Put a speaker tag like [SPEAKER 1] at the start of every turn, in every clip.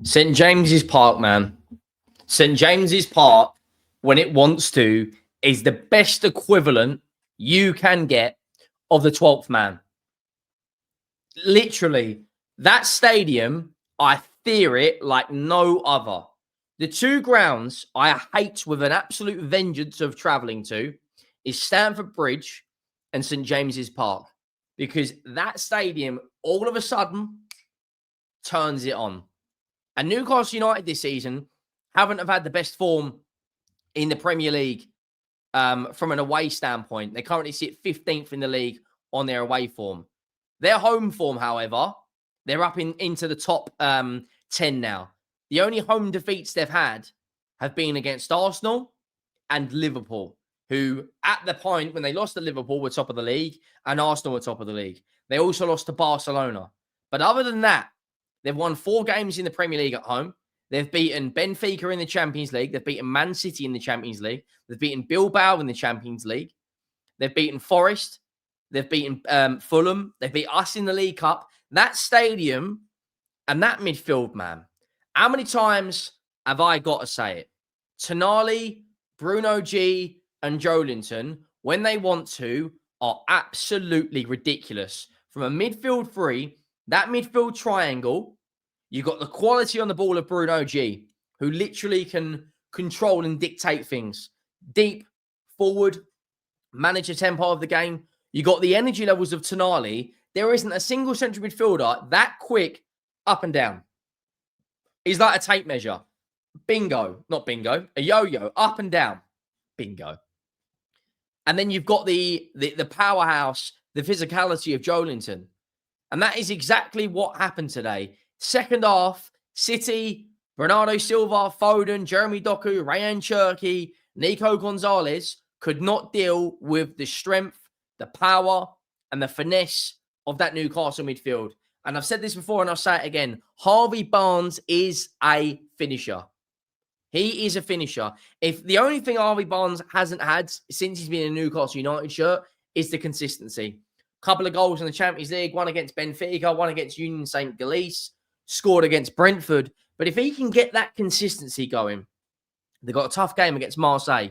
[SPEAKER 1] St James's Park, man. St James's Park, when it wants to, is the best equivalent you can get of the 12th man. Literally, that stadium, I fear it like no other. The two grounds I hate with an absolute vengeance of travelling to is Stamford Bridge and St James's Park, because that stadium all of a sudden turns it on. And Newcastle United this season haven't have had the best form in the Premier League from an away standpoint. They currently sit 15th in the league on their away form. Their home form, however, they're up into the top 10 now. The only home defeats they've had have been against Arsenal and Liverpool, who at the point when they lost to Liverpool were top of the league and Arsenal were top of the league. They also lost to Barcelona. But other than that, they've won 4 games in the Premier League at home. They've beaten Benfica in the Champions League. They've beaten Man City in the Champions League. They've beaten Bilbao in the Champions League. They've beaten Forest. They've beaten Fulham. They've beat us in the League Cup. That stadium and that midfield, man. How many times have I got to say it? Tonali, Bruno G, and Joelinton, when they want to, are absolutely ridiculous. From a midfield three, that midfield triangle, you got the quality on the ball of Bruno G, who literally can control and dictate things. Deep, forward, manage the tempo of the game. You got the energy levels of Tonali. There isn't a single central midfielder that quick up and down. He's like a tape measure. Bingo. Not bingo. A yo-yo. Up and down. Bingo. And then you've got the powerhouse, the physicality of Joelinton. And that is exactly what happened today. Second half, City, Bernardo Silva, Foden, Jeremy Doku, Rayan Cherki, Nico Gonzalez could not deal with the strength, the power, and the finesse of that Newcastle midfield. And I've said this before and I'll say it again. Harvey Barnes is a finisher. He is a finisher. If the only thing Harvey Barnes hasn't had since he's been in a Newcastle United shirt is the consistency. Couple of goals in the Champions League, one against Benfica, one against Union St. Gilles, scored against Brentford. But if he can get that consistency going, they've got a tough game against Marseille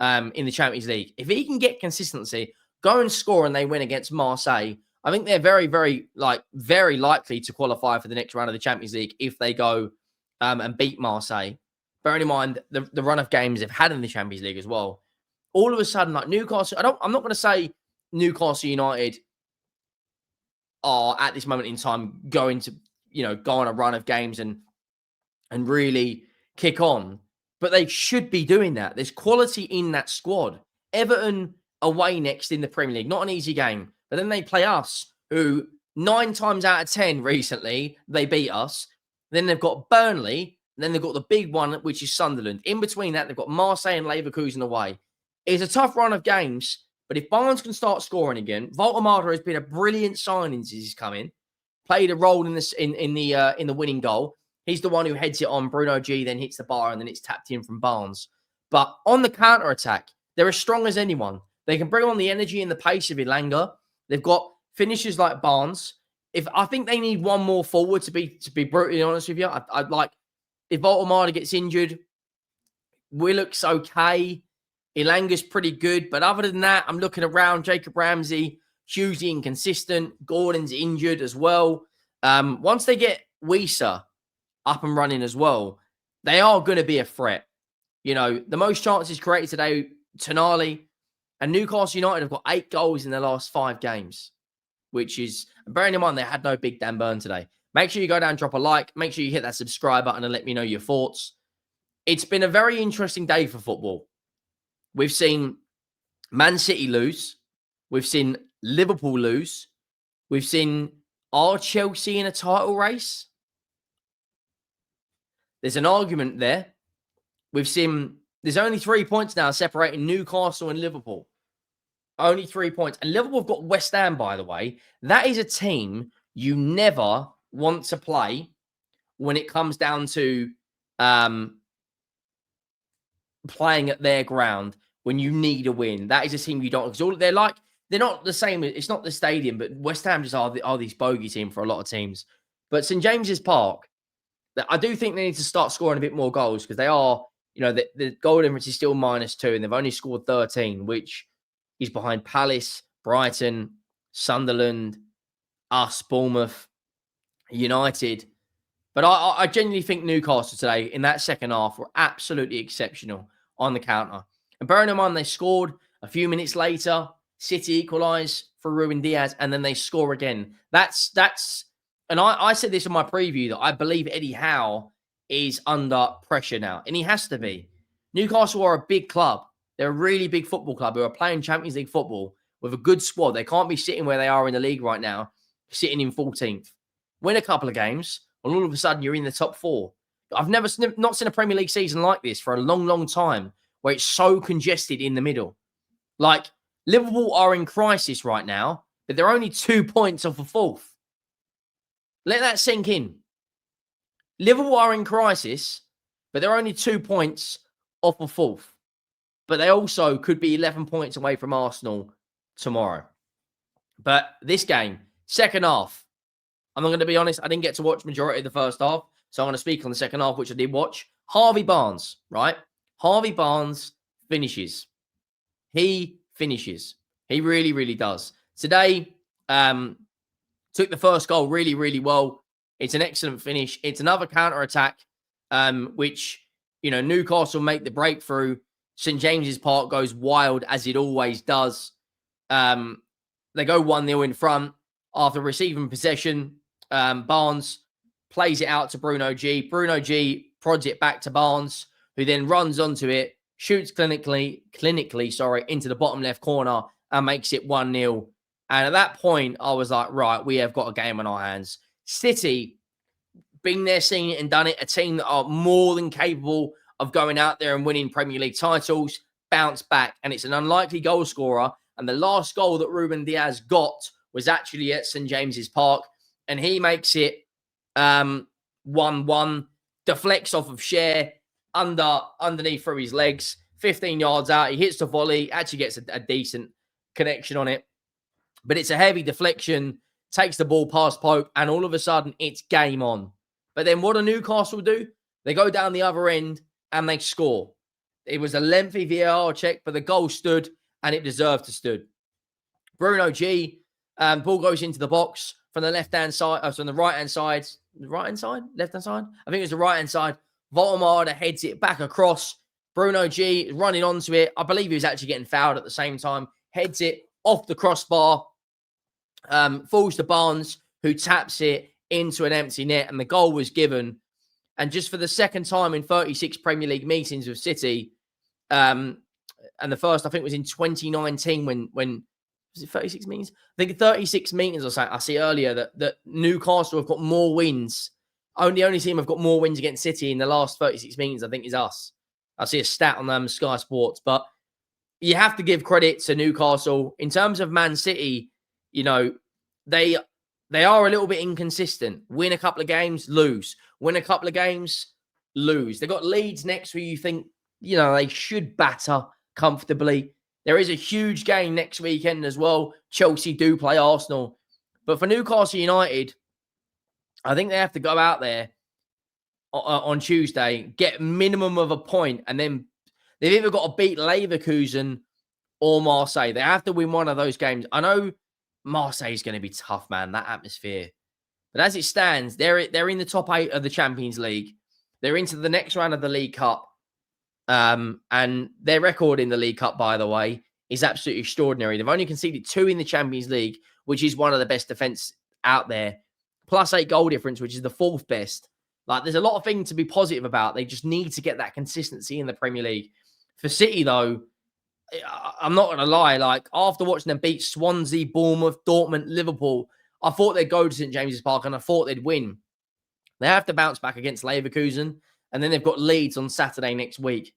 [SPEAKER 1] in the Champions League. If he can get consistency, go and score and they win against Marseille, I think they're very, very likely to qualify for the next round of the Champions League if they go and beat Marseille. Bearing in mind the run of games they've had in the Champions League as well. All of a sudden, like Newcastle, I'm not going to say Newcastle United are at this moment in time going to, go on a run of games and really kick on, but they should be doing that. There's quality in that squad. Everton away next in the Premier League, not an easy game, but then they play us, who 9 times out of 10 recently, they beat us. Then they've got Burnley, and then they've got the big one, which is Sunderland. In between that, they've got Marseille and Leverkusen away. It's a tough run of games, but if Barnes can start scoring again, Woltemade has been a brilliant signing since he's come in. Played a role in the winning goal. He's the one who heads it on. Bruno G then hits the bar and then it's tapped in from Barnes. But on the counter attack, they're as strong as anyone. They can bring on the energy and the pace of Ilanga. They've got finishers like Barnes. I think they need one more forward to be brutally honest with you. I'd like if Woltemade gets injured, Willock's okay. Ilanga's pretty good, but other than that, I'm looking around. Jacob Ramsey, hugely inconsistent. Gordon's injured as well. Once they get Wieser up and running as well, they are going to be a threat. The most chances created today, Tonali, and Newcastle United have got 8 goals in their last 5 games, which is, bearing in mind they had no big Dan Burn today. Make sure you go down, drop a like. Make sure you hit that subscribe button and let me know your thoughts. It's been a very interesting day for football. We've seen Man City lose. We've seen Liverpool lose. We've seen, are Chelsea in a title race? There's an argument there. We've seen, there's only 3 points now separating Newcastle and Liverpool. Only 3 points. And Liverpool have got West Ham, by the way. That is a team you never want to play when it comes down to playing at their ground when you need a win. That is a team you don't, because they're not the same. It's not the stadium, but West Ham just are these bogey team for a lot of teams. But St James's Park, I do think they need to start scoring a bit more goals because they are, the goal difference is still -2 and they've only scored 13, which is behind Palace, Brighton, Sunderland, us, Bournemouth, United. But I genuinely think Newcastle today in that second half were absolutely exceptional on the counter. And bearing in mind, they scored a few minutes later, City equalise for Ruben Dias, and then they score again. And I said this in my preview that I believe Eddie Howe is under pressure now, and he has to be. Newcastle are a big club. They're a really big football club who are playing Champions League football with a good squad. They can't be sitting where they are in the league right now, sitting in 14th. Win a couple of games, and all of a sudden you're in the top 4. I've not seen a Premier League season like this for a long, long time, where it's so congested in the middle. Like, Liverpool are in crisis right now, but they're only 2 points off a 4th. Let that sink in. Liverpool are in crisis, but they're only 2 points off a 4th. But they also could be 11 points away from Arsenal tomorrow. But this game, second half, I'm not going to be honest, I didn't get to watch majority of the first half, so I'm going to speak on the second half, which I did watch. Harvey Barnes, right? Harvey Barnes finishes. He finishes. He really, really does. Today, took the first goal really, really well. It's an excellent finish. It's another counter-attack, which, Newcastle make the breakthrough. St. James's Park goes wild, as it always does. They go 1-0 in front. After receiving possession, Barnes plays it out to Bruno G. Bruno G prods it back to Barnes, who then runs onto it, shoots clinically, into the bottom left corner and makes it 1-0. And at that point, I was like, right, we have got a game on our hands. City, been there, seen it and done it, a team that are more than capable of going out there and winning Premier League titles, bounce back. And it's an unlikely goal scorer. And the last goal that Ruben Dias got was actually at St. James's Park. And he makes it 1-1, deflects off of Cher, underneath through his legs, 15 yards out. He hits the volley, actually gets a decent connection on it. But it's a heavy deflection, takes the ball past Pope, and all of a sudden, it's game on. But then what do Newcastle do? They go down the other end, and they score. It was a lengthy VAR check, but the goal stood, and it deserved to stood. Bruno G, ball goes into the box from the left-hand side, from the right-hand side. Right-hand side? Left-hand side? I think it was the right-hand side. Woltemade heads it back across. Bruno G is running onto it. I believe he was actually getting fouled at the same time. Heads it off the crossbar. Falls to Barnes, who taps it into an empty net, and the goal was given. And just for the second time in 36 Premier League meetings with City, and the first, I think, was in 2019 when was it 36 meetings? I think 36 meetings or so. I see earlier that Newcastle have got more wins. The only team have got more wins against City in the last 36 meetings, I think, is us. I see a stat on Sky Sports, but you have to give credit to Newcastle. In terms of Man City, they are a little bit inconsistent. Win a couple of games, lose. Win a couple of games, lose. They've got Leeds next where you think, they should batter comfortably. There is a huge game next weekend as well. Chelsea do play Arsenal. But for Newcastle United, I think they have to go out there on Tuesday, get minimum of a point, and then they've either got to beat Leverkusen or Marseille. They have to win one of those games. I know Marseille is going to be tough, man, that atmosphere. But as it stands, they're in the top 8 of the Champions League. They're into the next round of the League Cup. And their record in the League Cup, by the way, is absolutely extraordinary. They've only conceded 2 in the Champions League, which is one of the best defense out there. +8 goal difference, which is the 4th best. There's a lot of things to be positive about. They just need to get that consistency in the Premier League. For City, though, I'm not going to lie. After watching them beat Swansea, Bournemouth, Dortmund, Liverpool, I thought they'd go to St. James's Park and I thought they'd win. They have to bounce back against Leverkusen, and then they've got Leeds on Saturday next week.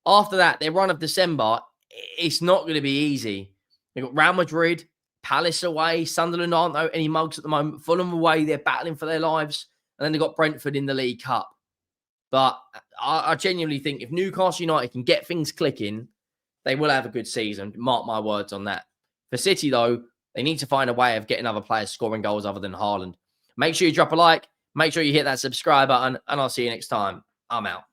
[SPEAKER 1] After that, their run of December, it's not going to be easy. They've got Real Madrid, Palace away, Sunderland aren't any mugs at the moment, Fulham away, they're battling for their lives, and then they've got Brentford in the League Cup. But I genuinely think if Newcastle United can get things clicking, they will have a good season. Mark my words on that. For City, though, they need to find a way of getting other players scoring goals other than Haaland. Make sure you drop a like. Make sure you hit that subscribe button, and I'll see you next time. I'm out.